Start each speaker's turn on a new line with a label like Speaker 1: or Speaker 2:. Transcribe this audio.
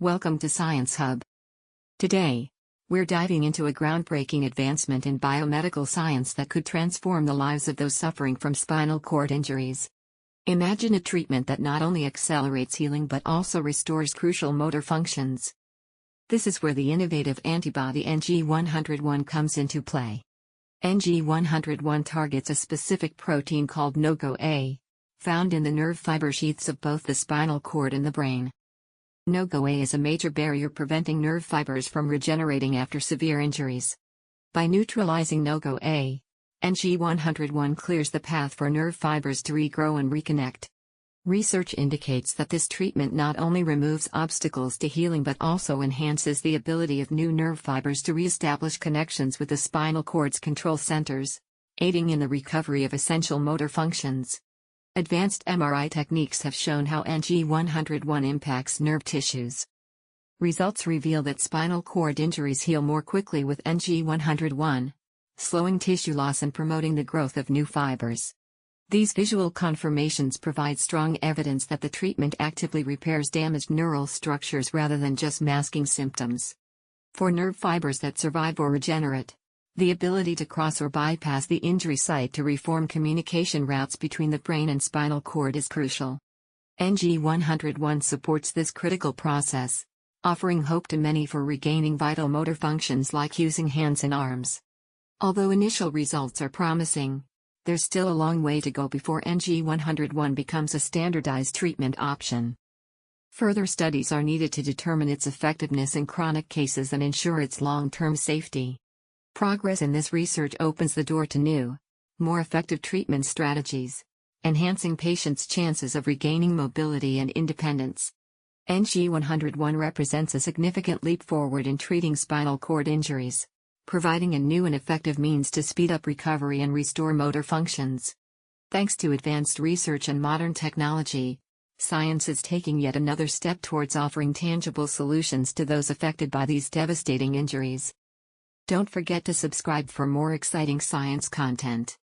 Speaker 1: Welcome to Science Hub. Today, we're diving into a groundbreaking advancement in biomedical science that could transform the lives of those suffering from spinal cord injuries. Imagine a treatment that not only accelerates healing but also restores crucial motor functions. This is where the innovative antibody NG101 comes into play. NG101 targets a specific protein called NG101, found in the nerve fiber sheaths of both the spinal cord and the brain. NG101 is a major barrier preventing nerve fibers from regenerating after severe injuries. By neutralizing NG101, NG101 clears the path for nerve fibers to regrow and reconnect. Research indicates that this treatment not only removes obstacles to healing but also enhances the ability of new nerve fibers to re-establish connections with the spinal cord's control centers, aiding in the recovery of essential motor functions. Advanced MRI techniques have shown how NG101 impacts nerve tissues. Results reveal that spinal cord injuries heal more quickly with NG101, slowing tissue loss and promoting the growth of new fibers. These visual confirmations provide strong evidence that the treatment actively repairs damaged neural structures rather than just masking symptoms. For nerve fibers that survive or regenerate, the ability to cross or bypass the injury site to reform communication routes between the brain and spinal cord is crucial. NG101 supports this critical process, offering hope to many for regaining vital motor functions like using hands and arms. Although initial results are promising, there's still a long way to go before NG101 becomes a standardized treatment option. Further studies are needed to determine its effectiveness in chronic cases and ensure its long-term safety. Progress in this research opens the door to new, more effective treatment strategies, enhancing patients' chances of regaining mobility and independence. NG101 represents a significant leap forward in treating spinal cord injuries, providing a new and effective means to speed up recovery and restore motor functions. Thanks to advanced research and modern technology, science is taking yet another step towards offering tangible solutions to those affected by these devastating injuries. Don't forget to subscribe for more exciting science content.